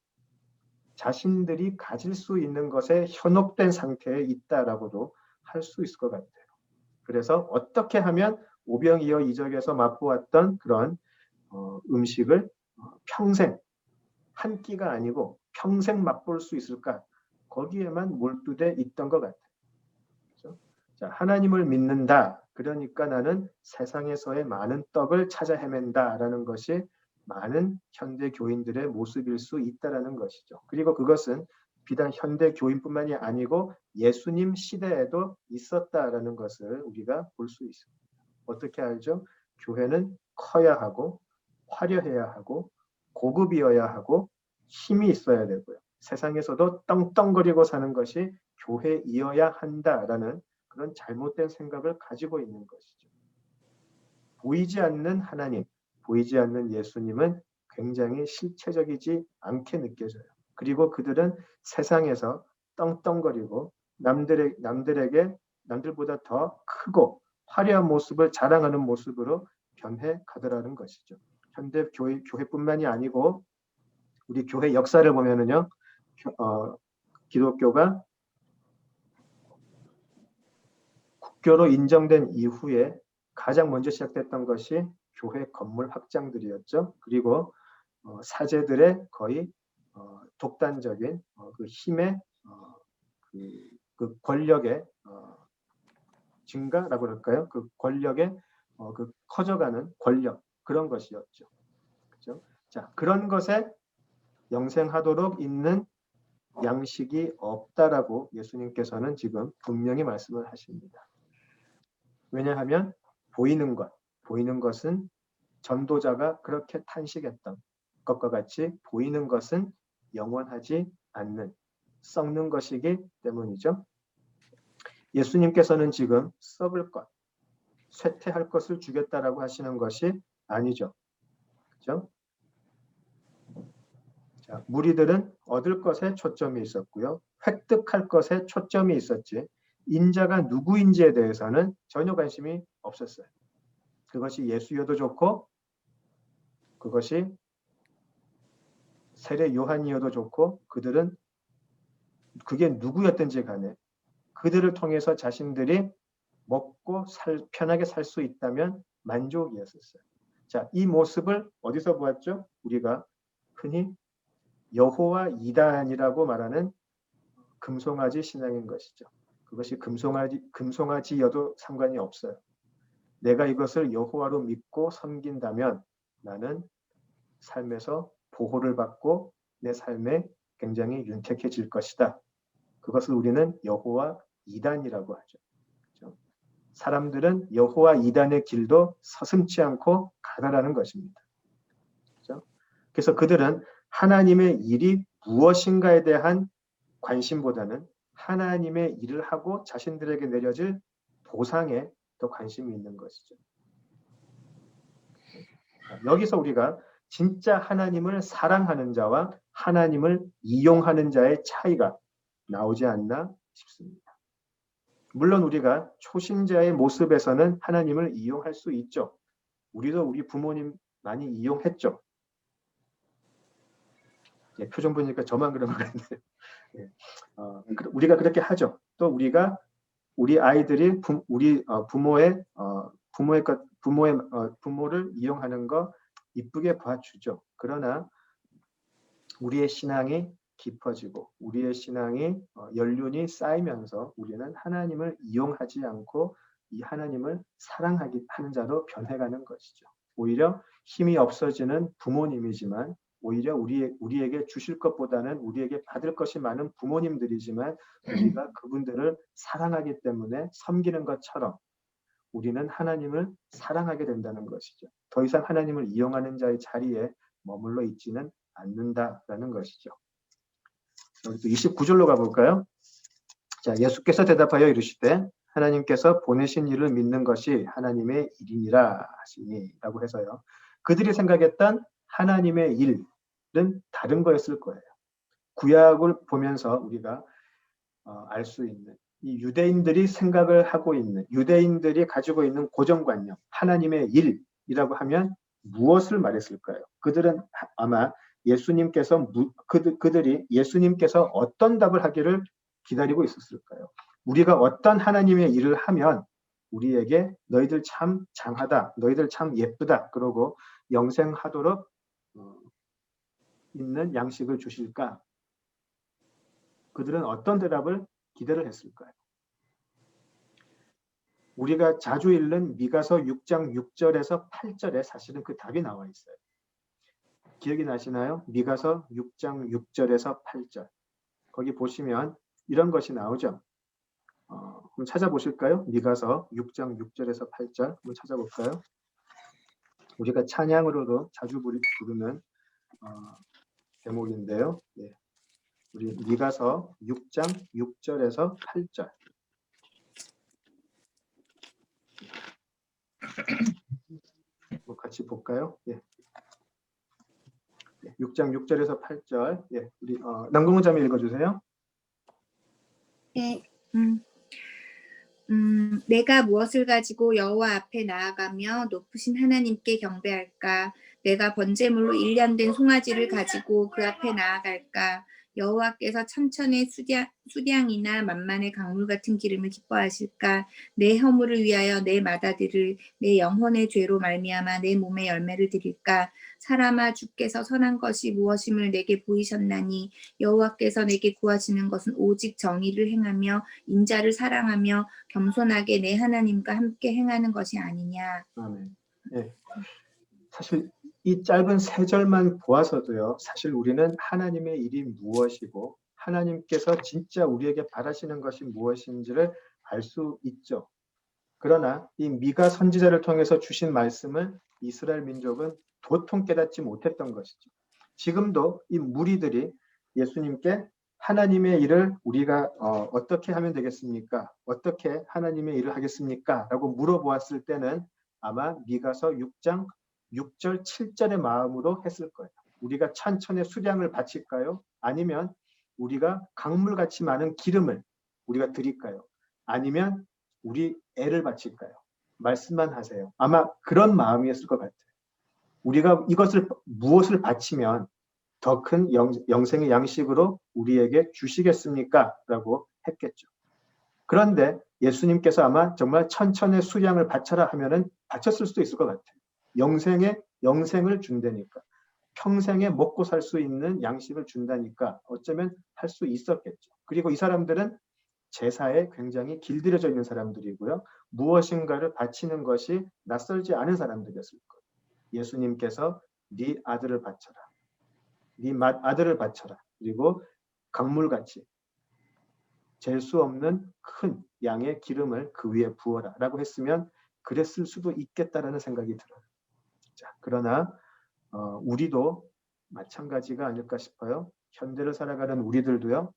자신들이 가질 수 있는 것에 현혹된 상태에 있다라고도 할 수 있을 것 같아요. 그래서 어떻게 하면 오병이어이적에서 맛보았던 그런 음식을 평생 한 끼가 아니고 평생 맛볼 수 있을까? 거기에만 몰두돼 있던 것 같아요. 그렇죠? 자, 하나님을 믿는다. 그러니까 나는 세상에서의 많은 떡을 찾아 헤맨다라는 것이 많은 현대 교인들의 모습일 수 있다라는 것이죠. 그리고 그것은 비단 현대 교인뿐만이 아니고 예수님 시대에도 있었다라는 것을 우리가 볼 수 있습니다. 어떻게 알죠? 교회는 커야 하고 화려해야 하고 고급이어야 하고 힘이 있어야 되고요. 세상에서도 떵떵거리고 사는 것이 교회이어야 한다라는 그런 잘못된 생각을 가지고 있는 것이죠. 보이지 않는 하나님, 보이지 않는 예수님은 굉장히 실체적이지 않게 느껴져요. 그리고 그들은 세상에서 떵떵거리고 남들에게 남들보다 더 크고 화려한 모습을 자랑하는 모습으로 변해 가더라는 것이죠. 현대 교회뿐만이 아니고 우리 교회 역사를 보면은요, 기독교가 국교로 인정된 이후에 가장 먼저 시작됐던 것이 교회 건물 확장들이었죠. 그리고 사제들의 거의 독단적인 그 힘의 그 권력의 증가라고 할까요? 그 권력의 그 커져가는 권력 그런 것이었죠. 그렇죠? 자, 그런 것에 영생하도록 있는 양식이 없다라고 예수님께서는 지금 분명히 말씀을 하십니다. 왜냐하면 보이는 것은 전도자가 그렇게 탄식했던 것과 같이 보이는 것은 영원하지 않는 썩는 것이기 때문이죠. 예수님께서는 지금 썩을 것, 쇠퇴할 것을 주겠다라고 하시는 것이 아니죠. 그렇죠? 자, 무리들은 얻을 것에 초점이 있었고요. 획득할 것에 초점이 있었지 인자가 누구인지에 대해서는 전혀 관심이 없었어요. 그것이 예수여도 좋고 그것이 세례 요한이어도 좋고 그들은 그게 누구였든지 간에 그들을 통해서 자신들이 먹고 편하게 살 수 있다면 만족이었었어요. 자, 이 모습을 어디서 보았죠? 우리가 흔히 여호와 이단이라고 말하는 금송아지 신앙인 것이죠. 그것이 금송아지여도 상관이 없어요. 내가 이것을 여호와로 믿고 섬긴다면 나는 삶에서 보호를 받고 내 삶에 굉장히 윤택해질 것이다. 그것을 우리는 여호와 이단이라고 하죠. 그렇죠? 사람들은 여호와 이단의 길도 서슴지 않고 가다라는 것입니다. 그렇죠? 그래서 그들은 하나님의 일이 무엇인가에 대한 관심보다는 하나님의 일을 하고 자신들에게 내려질 보상에 더 관심이 있는 것이죠. 여기서 우리가 진짜 하나님을 사랑하는 자와 하나님을 이용하는 자의 차이가 나오지 않나 싶습니다. 물론 우리가 초신자의 모습에서는 하나님을 이용할 수 있죠. 우리도 우리 부모님 많이 이용했죠. 예, 표정 보니까 저만 그런 것 같네요. 예, 우리가 그렇게 하죠. 또 우리가 우리 아이들이 우리 부모를 이용하는 거 이쁘게 봐주죠. 그러나 우리의 신앙이 깊어지고 우리의 신앙이 연륜이 쌓이면서 우리는 하나님을 이용하지 않고 이 하나님을 사랑하는 자로 변해가는 것이죠. 오히려 힘이 없어지는 부모님이지만 오히려 우리에게 주실 것보다는 우리에게 받을 것이 많은 부모님들이지만 우리가 그분들을 사랑하기 때문에 섬기는 것처럼 우리는 하나님을 사랑하게 된다는 것이죠. 더 이상 하나님을 이용하는 자의 자리에 머물러 있지는 않는다라는 것이죠. 우리 또 29절로 가볼까요? 자, 예수께서 대답하여 이르시되 하나님께서 보내신 일을 믿는 것이 하나님의 일이니라 하시니라고 해서요. 그들이 생각했던 하나님의 일은 다른 거였을 거예요. 구약을 보면서 우리가 알 수 있는 이 유대인들이 생각을 하고 있는 유대인들이 가지고 있는 고정관념, 하나님의 일이라고 하면 무엇을 말했을까요? 그들은 아마 그들이 예수님께서 어떤 답을 하기를 기다리고 있었을까요? 우리가 어떤 하나님의 일을 하면 우리에게 너희들 참 장하다, 너희들 참 예쁘다, 그러고 영생하도록 있는 양식을 주실까? 그들은 어떤 대답을 기대를 했을까요? 우리가 자주 읽는 미가서 6장 6절에서 8절에 사실은 그 답이 나와 있어요. 기억이 나시나요? 미가서 6장 6절에서 8절. 거기 보시면 이런 것이 나오죠. 한번 찾아보실까요? 미가서 6장 6절에서 8절 한번 찾아볼까요? 우리가 찬양으로도 자주 부르는 대목인데요. 네. 우리 미가서 6장 6절에서 8절. 같이 볼까요? 예. 6장 6절에서 8절. 예, 우리 남궁훈 자매 읽어주세요. 네. 내가 무엇을 가지고 여호와 앞에 나아가며 높으신 하나님께 경배할까? 내가 번제물로 1년 된 송아지를 가지고 그 앞에 나아갈까? 여호와께서 천천의 수량이나 만만의 강물 같은 기름을 기뻐하실까? 내 허물을 위하여 내 맏아들을 내 영혼의 죄로 말미암아 내 몸의 열매를 드릴까? 사람아, 주께서 선한 것이 무엇임을 내게 보이셨나니 여호와께서 내게 구하시는 것은 오직 정의를 행하며 인자를 사랑하며 겸손하게 내 하나님과 함께 행하는 것이 아니냐. 아멘. 예. 사실 이 짧은 세 절만 보아서도요. 사실 우리는 하나님의 일이 무엇이고 하나님께서 진짜 우리에게 바라시는 것이 무엇인지를 알 수 있죠. 그러나 이 미가 선지자를 통해서 주신 말씀을 이스라엘 민족은 도통 깨닫지 못했던 것이죠. 지금도 이 무리들이 예수님께 하나님의 일을 우리가 어떻게 하면 되겠습니까? 어떻게 하나님의 일을 하겠습니까? 라고 물어보았을 때는 아마 미가서 6장 6절 7절의 마음으로 했을 거예요. 우리가 천천의 수량을 바칠까요? 아니면 우리가 강물같이 많은 기름을 우리가 드릴까요? 아니면 우리 애를 바칠까요? 말씀만 하세요. 아마 그런 마음이었을 것 같아요. 우리가 무엇을 바치면 더 큰 영생의 양식으로 우리에게 주시겠습니까? 라고 했겠죠. 그런데 예수님께서 아마 정말 천천의 수량을 바쳐라 하면은 바쳤을 수도 있을 것 같아요. 영생을 준다니까. 평생에 먹고 살 수 있는 양식을 준다니까 어쩌면 할 수 있었겠죠. 그리고 이 사람들은 제사에 굉장히 길들여져 있는 사람들이고요. 무엇인가를 바치는 것이 낯설지 않은 사람들이었을 거예요. 예수님께서 네 아들을 바쳐라. 네 아들을 바쳐라. 그리고 강물같이 잴 수 없는 큰 양의 기름을 그 위에 부어라 라고 했으면 그랬을 수도 있겠다라는 생각이 들어요. 자, 그러나 우리도 마찬가지가 아닐까 싶어요. 현대를 살아가는 우리들도요.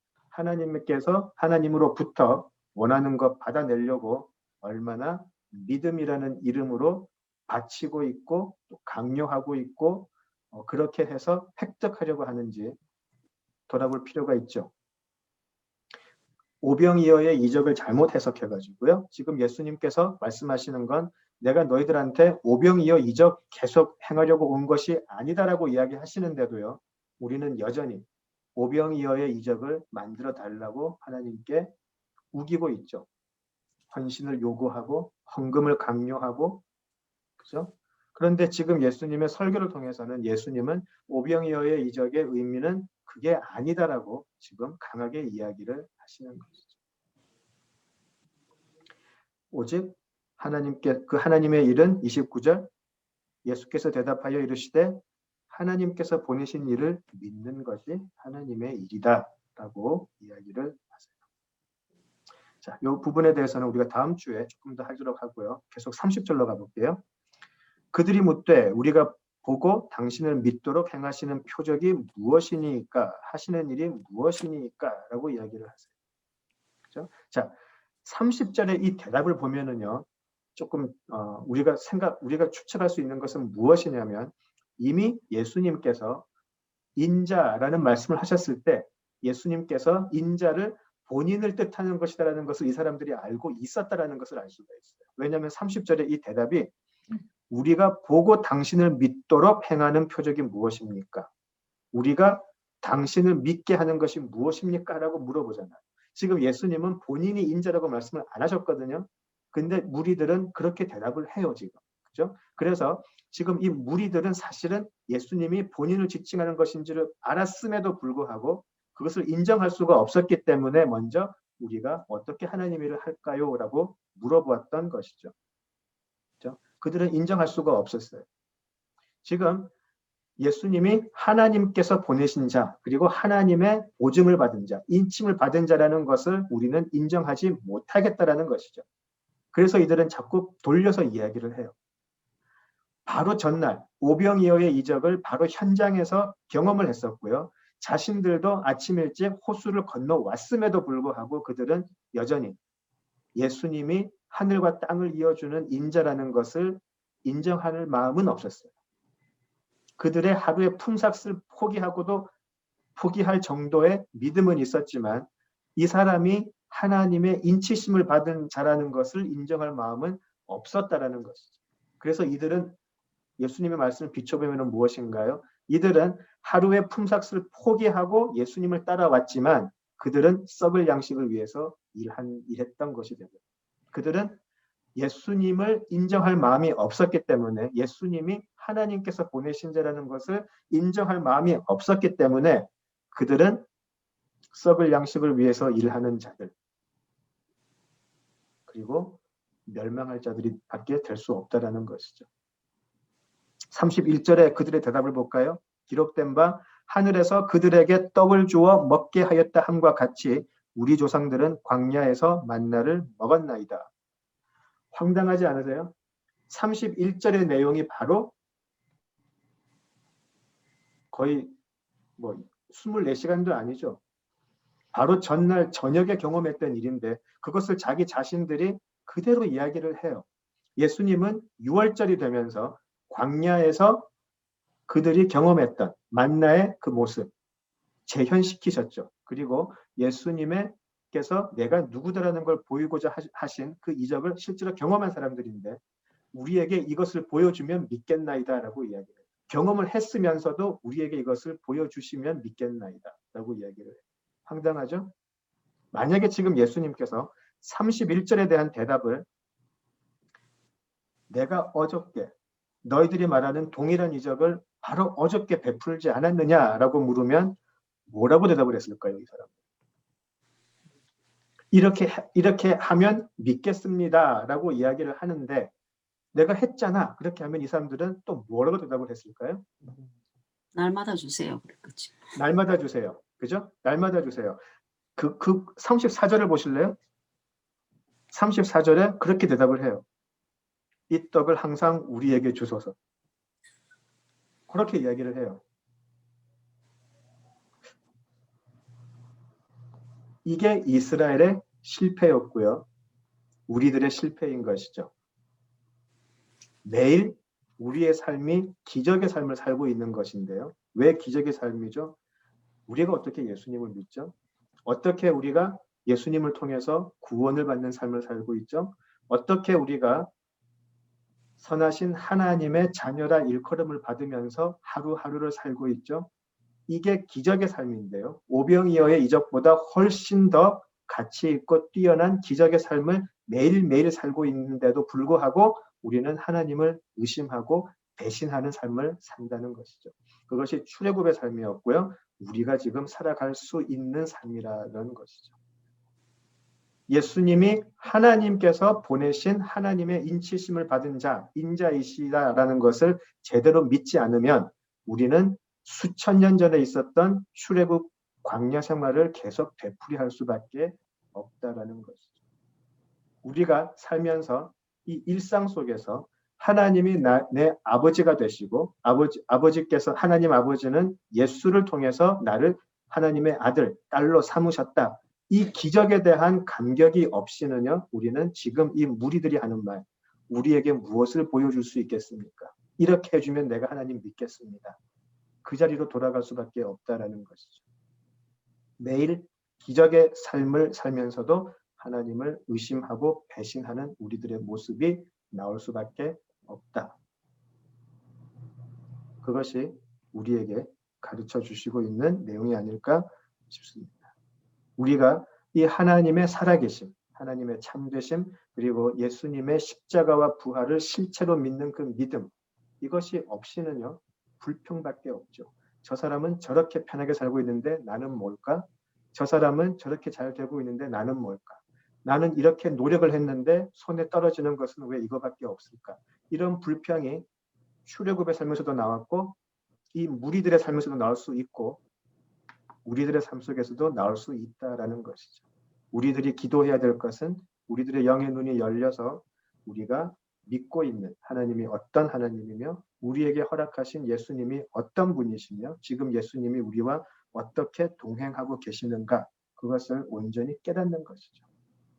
하나님으로부터 원하는 것 받아내려고 얼마나 믿음이라는 이름으로 바치고 있고 또 강요하고 있고 그렇게 해서 획득하려고 하는지 돌아볼 필요가 있죠. 오병이어의 이적을 잘못 해석해가지고요. 지금 예수님께서 말씀하시는 건 내가 너희들한테 오병이어 이적 계속 행하려고 온 것이 아니다라고 이야기하시는데도요. 우리는 여전히 오병이어의 이적을 만들어 달라고 하나님께 우기고 있죠. 헌신을 요구하고 헌금을 강요하고 그죠? 그런데 지금 예수님의 설교를 통해서는 예수님은 오병이어의 이적의 의미는 그게 아니다라고 지금 강하게 이야기를 하시는 것이죠. 오직 하나님의 일은 29절 예수께서 대답하여 이르시되 하나님께서 보내신 일을 믿는 것이 하나님의 일이다라고 이야기를 하세요. 자, 이 부분에 대해서는 우리가 다음 주에 조금 더 하도록 하고요. 계속 30절로 가볼게요. 그들이 묻되 우리가 보고 당신을 믿도록 행하시는 표적이 무엇이니까 하시는 일이 무엇이니까 라고 이야기를 하세요. 그렇죠? 자, 30절의 이 대답을 보면은요. 조금 우리가 추측할 수 있는 것은 무엇이냐면 이미 예수님께서 인자라는 말씀을 하셨을 때 예수님께서 인자를 본인을 뜻하는 것이다라는 것을 이 사람들이 알고 있었다라는 것을 알 수가 있어요. 왜냐하면 30절의 이 대답이 우리가 보고 당신을 믿도록 행하는 표적이 무엇입니까? 우리가 당신을 믿게 하는 것이 무엇입니까? 라고 물어보잖아요. 지금 예수님은 본인이 인자라고 말씀을 안 하셨거든요. 근데 무리들은 그렇게 대답을 해요, 지금. 그죠? 그래서 지금 이 무리들은 사실은 예수님이 본인을 지칭하는 것인지를 알았음에도 불구하고 그것을 인정할 수가 없었기 때문에 먼저 우리가 어떻게 하나님 일을 할까요? 라고 물어보았던 것이죠. 그죠? 그들은 인정할 수가 없었어요. 지금 예수님이 하나님께서 보내신 자, 그리고 하나님의 보증을 받은 자, 인침을 받은 자라는 것을 우리는 인정하지 못하겠다라는 것이죠. 그래서 이들은 자꾸 돌려서 이야기를 해요. 바로 전날 오병이어의 이적을 바로 현장에서 경험을 했었고요. 자신들도 아침 일찍 호수를 건너왔음에도 불구하고 그들은 여전히 예수님이 하늘과 땅을 이어주는 인자라는 것을 인정할 마음은 없었어요. 그들의 하루의 품삯을 포기할 정도의 믿음은 있었지만 이 사람이 하나님의 인치심을 받은 자라는 것을 인정할 마음은 없었다라는 것이죠. 그래서 이들은 예수님의 말씀을 비춰보면 무엇인가요? 이들은 하루의 품삯을 포기하고 예수님을 따라왔지만 그들은 썩을 양식을 위해서 일했던 것이 되고 그들은 예수님을 인정할 마음이 없었기 때문에 예수님이 하나님께서 보내신 자라는 것을 인정할 마음이 없었기 때문에 그들은 썩을 양식을 위해서 일하는 자들 그리고 멸망할 자들이 밖에 될 수 없다라는 것이죠. 31절에 그들의 대답을 볼까요? 기록된 바 하늘에서 그들에게 떡을 주어 먹게 하였다 함과 같이 우리 조상들은 광야에서 만나를 먹었나이다. 황당하지 않으세요? 31절의 내용이 바로 거의 24시간도 아니죠. 바로 전날 저녁에 경험했던 일인데 그것을 자기 자신들이 그대로 이야기를 해요. 예수님은 6월절이 되면서 광야에서 그들이 경험했던 만나의 그 모습 재현시키셨죠. 그리고 예수님께서 내가 누구다라는 걸 보이고자 하신 그 이적을 실제로 경험한 사람들인데 우리에게 이것을 보여주면 믿겠나이다 라고 이야기해요. 경험을 했으면서도 우리에게 이것을 보여주시면 믿겠나이다 라고 이야기를 해요. 황당하죠? 만약에 지금 예수님께서 31절에 대한 대답을 내가 어저께 너희들이 말하는 동일한 이적을 바로 어저께 베풀지 않았느냐라고 물으면 뭐라고 대답을 했을까요, 이 사람? 이렇게 하면 믿겠습니다라고 이야기를 하는데 내가 했잖아. 그렇게 하면 이 사람들은 또 뭐라고 대답을 했을까요? 날마다 주세요. 그랬겠지. 날마다 주세요. 그죠? 날마다 주세요. 그 34절을 보실래요? 34절에 그렇게 대답을 해요. 이 떡을 항상 우리에게 주소서. 그렇게 이야기를 해요. 이게 이스라엘의 실패였고요. 우리들의 실패인 것이죠. 매일 우리의 삶이 기적의 삶을 살고 있는 것인데요. 왜 기적의 삶이죠? 우리가 어떻게 예수님을 믿죠? 어떻게 우리가 예수님을 통해서 구원을 받는 삶을 살고 있죠? 어떻게 우리가 선하신 하나님의 자녀라 일컬음을 받으면서 하루하루를 살고 있죠? 이게 기적의 삶인데요. 오병이어의 이적보다 훨씬 더 가치 있고 뛰어난 기적의 삶을 매일매일 살고 있는데도 불구하고 우리는 하나님을 의심하고 배신하는 삶을 산다는 것이죠. 그것이 출애굽의 삶이었고요. 우리가 지금 살아갈 수 있는 삶이라는 것이죠. 예수님이 하나님께서 보내신 하나님의 인치심을 받은 자, 인자이시다라는 것을 제대로 믿지 않으면 우리는 수천 년 전에 있었던 출애굽 광야 생활을 계속 되풀이할 수밖에 없다라는 것이죠. 우리가 살면서 이 일상 속에서 하나님이 내 아버지가 되시고 아버지께서 하나님 아버지는 예수를 통해서 나를 하나님의 아들, 딸로 삼으셨다. 이 기적에 대한 감격이 없이는요, 우리는 지금 이 무리들이 하는 말, 우리에게 무엇을 보여줄 수 있겠습니까? 이렇게 해주면 내가 하나님 믿겠습니다. 그 자리로 돌아갈 수밖에 없다라는 것이죠. 매일 기적의 삶을 살면서도 하나님을 의심하고 배신하는 우리들의 모습이 나올 수밖에 없다. 그것이 우리에게 가르쳐 주시고 있는 내용이 아닐까 싶습니다. 우리가 이 하나님의 살아계심, 하나님의 참되심, 그리고 예수님의 십자가와 부활을 실체로 믿는 그 믿음, 이것이 없이는요, 불평밖에 없죠. 저 사람은 저렇게 편하게 살고 있는데 나는 뭘까? 저 사람은 저렇게 잘 되고 있는데 나는 뭘까? 나는 이렇게 노력을 했는데 손에 떨어지는 것은 왜 이거밖에 없을까? 이런 불평이 출애굽의 삶에서도 나왔고 이 무리들의 삶에서도 나올 수 있고 우리들의 삶 속에서도 나올 수 있다라는 것이죠. 우리들이 기도해야 될 것은 우리들의 영의 눈이 열려서 우리가 믿고 있는 하나님이 어떤 하나님이며 우리에게 허락하신 예수님이 어떤 분이시며 지금 예수님이 우리와 어떻게 동행하고 계시는가, 그것을 온전히 깨닫는 것이죠.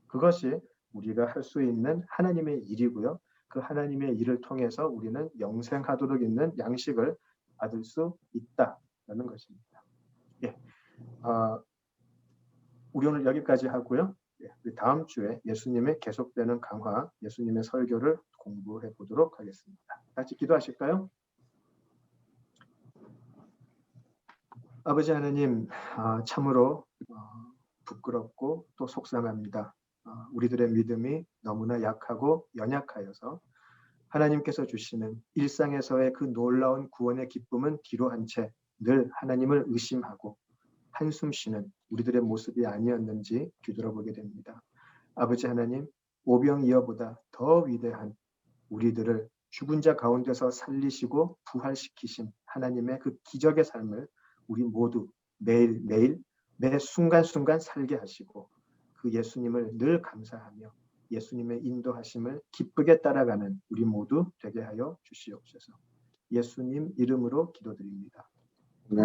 그것이 우리가 할 수 있는 하나님의 일이고요. 그 하나님의 일을 통해서 우리는 영생하도록 있는 양식을 받을 수 있다라는 것입니다. 예, 우리 오늘 여기까지 하고요. 예, 우리 다음 주에 예수님의 계속되는 강화, 예수님의 설교를 공부해 보도록 하겠습니다. 같이 기도하실까요? 아버지 하나님, 참으로 부끄럽고 또 속상합니다. 우리들의 믿음이 너무나 약하고 연약하여서 하나님께서 주시는 일상에서의 그 놀라운 구원의 기쁨은 뒤로 한 채 늘 하나님을 의심하고 한숨 쉬는 우리들의 모습이 아니었는지 뒤돌아보게 됩니다. 아버지 하나님, 오병이어보다 더 위대한 우리들을 죽은 자 가운데서 살리시고 부활시키신 하나님의 그 기적의 삶을 우리 모두 매일매일 매 순간순간 살게 하시고 그 예수님을 늘 감사하며 예수님의 인도하심을 기쁘게 따라가는 우리 모두 되게 하여 주시옵소서. 예수님 이름으로 기도드립니다. 네.